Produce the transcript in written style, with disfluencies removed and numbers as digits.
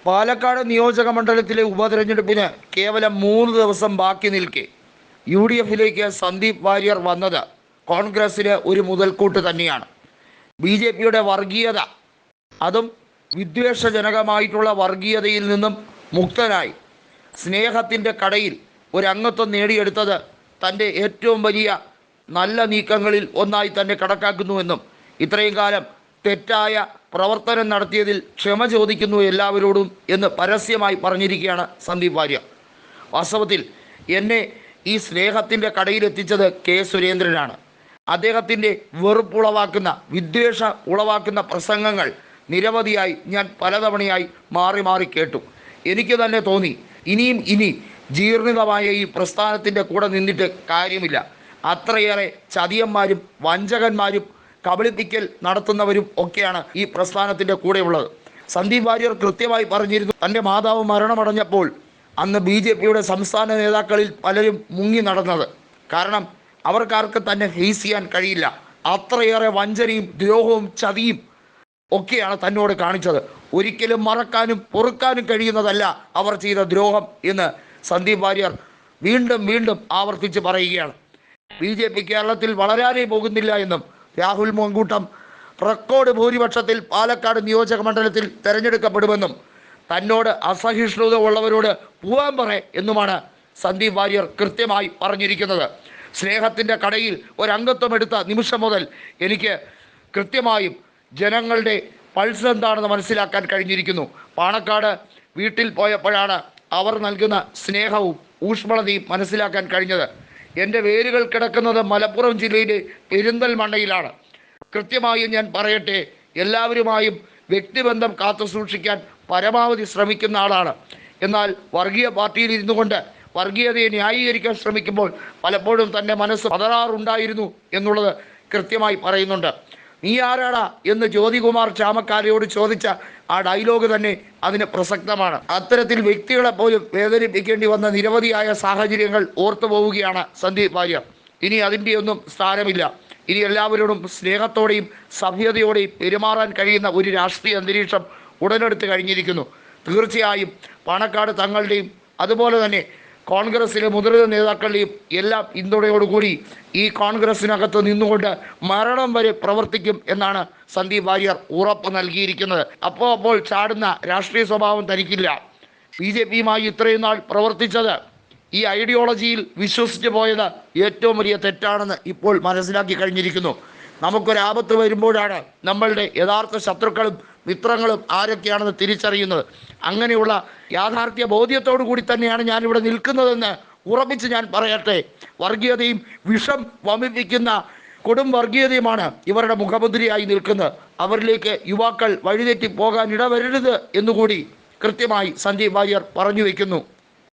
പാലക്കാട് നിയോജക മണ്ഡലത്തിലെ ഉപതെരഞ്ഞെടുപ്പിന് കേവലം 3 ദിവസം ബാക്കി നിൽക്കെ UDFിലേക്ക് സന്ദീപ് വാര്യർ വന്നത് കോൺഗ്രസിന് ഒരു മുതൽക്കൂട്ട് തന്നെയാണ്. BJPയുടെ വർഗീയത, അതും വിദ്വേഷജനകമായിട്ടുള്ള വർഗീയതയിൽ നിന്നും മുക്തനായി സ്നേഹത്തിൻ്റെ കടയിൽ ഒരു അംഗത്വം നേടിയെടുത്തത് തൻ്റെ ഏറ്റവും വലിയ നല്ല നീക്കങ്ങളിൽ ഒന്നായി തന്നെ കണക്കാക്കുന്നുവെന്നും ഇത്രയും കാലം തെറ്റായ പ്രവർത്തനം നടത്തിയതിൽ ക്ഷമ ചോദിക്കുന്നു എല്ലാവരോടും എന്ന് പരസ്യമായി പറഞ്ഞിരിക്കുകയാണ് സന്ദീപ് വാര്യർ. വാസ്തവത്തിൽ എന്നെ ഈ സ്നേഹത്തിൻ്റെ കടയിലെത്തിച്ചത് കെ സുരേന്ദ്രനാണ്. അദ്ദേഹത്തിൻ്റെ വെറുപ്പുളവാക്കുന്ന, വിദ്വേഷ ഉളവാക്കുന്ന പ്രസംഗങ്ങൾ നിരവധിയായി ഞാൻ പലതവണയായി മാറി മാറി കേട്ടു. എനിക്ക് തന്നെ തോന്നി ഇനി ജീർണിതമായ ഈ പ്രസ്ഥാനത്തിൻ്റെ കൂടെ നിന്നിട്ട് കാര്യമില്ല. അത്രയേറെ ചതിയന്മാരും വഞ്ചകന്മാരും കബളിപ്പിക്കൽ നടത്തുന്നവരും ഒക്കെയാണ് ഈ പ്രസ്ഥാനത്തിൻ്റെ കൂടെയുള്ളത്. സന്ദീപ് വാര്യർ കൃത്യമായി പറഞ്ഞിരുന്നു, തൻ്റെ മാതാവ് മരണമടഞ്ഞപ്പോൾ അന്ന് BJPയുടെ സംസ്ഥാന നേതാക്കളിൽ പലരും മുങ്ങി നടന്നത്. കാരണം അവർക്കാർക്ക് തന്നെ ഫേസ് ചെയ്യാൻ കഴിയില്ല. അത്രയേറെ വഞ്ചനയും ദ്രോഹവും ചതിയും ഒക്കെയാണ് തന്നോട് കാണിച്ചത്. ഒരിക്കലും മറക്കാനും പൊറുക്കാനും കഴിയുന്നതല്ല അവർ ചെയ്ത ദ്രോഹം എന്ന് സന്ദീപ് വാര്യർ വീണ്ടും വീണ്ടും ആവർത്തിച്ച് പറയുകയാണ്. BJP കേരളത്തിൽ വളരാനേ പോകുന്നില്ല എന്നും രാഹുൽ മങ്കൂട്ടം റെക്കോർഡ് ഭൂരിപക്ഷത്തിൽ പാലക്കാട് നിയോജക മണ്ഡലത്തിൽ തെരഞ്ഞെടുക്കപ്പെടുമെന്നും തന്നോട് അസഹിഷ്ണുത ഉള്ളവരോട് പോവാൻ എന്നുമാണ് സന്ദീപ് വാര്യർ കൃത്യമായി പറഞ്ഞിരിക്കുന്നത്. സ്നേഹത്തിൻ്റെ കടയിൽ ഒരംഗത്വം എടുത്ത നിമിഷം മുതൽ എനിക്ക് കൃത്യമായും ജനങ്ങളുടെ പൾസ് എന്താണെന്ന് മനസ്സിലാക്കാൻ കഴിഞ്ഞിരിക്കുന്നു. പാണക്കാട് വീട്ടിൽ പോയപ്പോഴാണ് അവർ നൽകുന്ന സ്നേഹവും ഊഷ്മളതയും മനസ്സിലാക്കാൻ കഴിഞ്ഞത്. എൻ്റെ വേരുകൾ കിടക്കുന്നത് മലപ്പുറം ജില്ലയിലെ പെരിന്തൽമണ്ണയിലാണ്. കൃത്യമായും ഞാൻ പറയട്ടെ, എല്ലാവരുമായും വ്യക്തിബന്ധം കാത്തു സൂക്ഷിക്കാൻ പരമാവധി ശ്രമിക്കുന്ന ആളാണ്. എന്നാൽ വർഗീയ പാർട്ടിയിൽ ഇരുന്നു കൊണ്ട് വർഗീയതയെ ന്യായീകരിക്കാൻ ശ്രമിക്കുമ്പോൾ പലപ്പോഴും തൻ്റെ മനസ്സ് പതറാറുണ്ടായിരുന്നു എന്നുള്ളത് കൃത്യമായി പറയുന്നുണ്ട്. നീ ആരാടാ എന്ന് ജ്യോതികുമാർ ചാമക്കാലയോട് ചോദിച്ച ആ ഡയലോഗ് തന്നെ അതിന് പ്രസക്തമാണ്. അത്തരത്തിൽ വ്യക്തികളെ പോലും വേദനിപ്പിക്കേണ്ടി വന്ന നിരവധിയായ സാഹചര്യങ്ങൾ ഓർത്തു പോവുകയാണ് സന്ദീപ് വാര്യർ. ഇനി അതിൻ്റെയൊന്നും സ്ഥാനമില്ല. ഇനി എല്ലാവരോടും സ്നേഹത്തോടെയും സഭ്യതയോടെയും പെരുമാറാൻ കഴിയുന്ന ഒരു രാഷ്ട്രീയ അന്തരീക്ഷം ഉടലെടുത്ത് കഴിഞ്ഞിരിക്കുന്നു. തീർച്ചയായും പാണക്കാട് തങ്ങളുടെയും അതുപോലെ തന്നെ കോൺഗ്രസിലെ മുതിർന്ന നേതാക്കളുടെയും എല്ലാം പിന്തുണയോടുകൂടി ഈ കോൺഗ്രസിനകത്ത് നിന്നുകൊണ്ട് മരണം വരെ പ്രവർത്തിക്കും എന്നാണ് സന്ദീപ് വാര്യർ ഉറപ്പ് നൽകിയിരിക്കുന്നത്. അപ്പോൾ ചാടുന്ന രാഷ്ട്രീയ സ്വഭാവം തനിക്കില്ല. BJPയുമായി ഇത്രയും നാൾ പ്രവർത്തിച്ചത്, ഈ ഐഡിയോളജിയിൽ വിശ്വസിച്ച് പോയത് ഏറ്റവും വലിയ തെറ്റാണെന്ന് ഇപ്പോൾ മനസ്സിലാക്കി കഴിഞ്ഞിരിക്കുന്നു. നമുക്കൊരാപത്ത് വരുമ്പോഴാണ് നമ്മളുടെ യഥാർത്ഥ ശത്രുക്കളും മിത്രങ്ങളും ആരൊക്കെയാണെന്ന് തിരിച്ചറിയുന്നത്. അങ്ങനെയുള്ള യാഥാർത്ഥ്യ ബോധ്യത്തോടു കൂടി തന്നെയാണ് ഞാനിവിടെ നിൽക്കുന്നതെന്ന് ഉറപ്പിച്ച് ഞാൻ പറയട്ടെ. വർഗീയതയും വിഷം വമിപ്പിക്കുന്ന കൊടും വർഗീയതയുമാണ് ഇവരുടെ മുഖമുദ്രയായി നിൽക്കുന്നത്. അവരിലേക്ക് യുവാക്കൾ വഴിതെറ്റി പോകാൻ ഇടവരരുത് എന്നുകൂടി കൃത്യമായി സന്ദീപ് വാര്യർ പറഞ്ഞു വയ്ക്കുന്നു.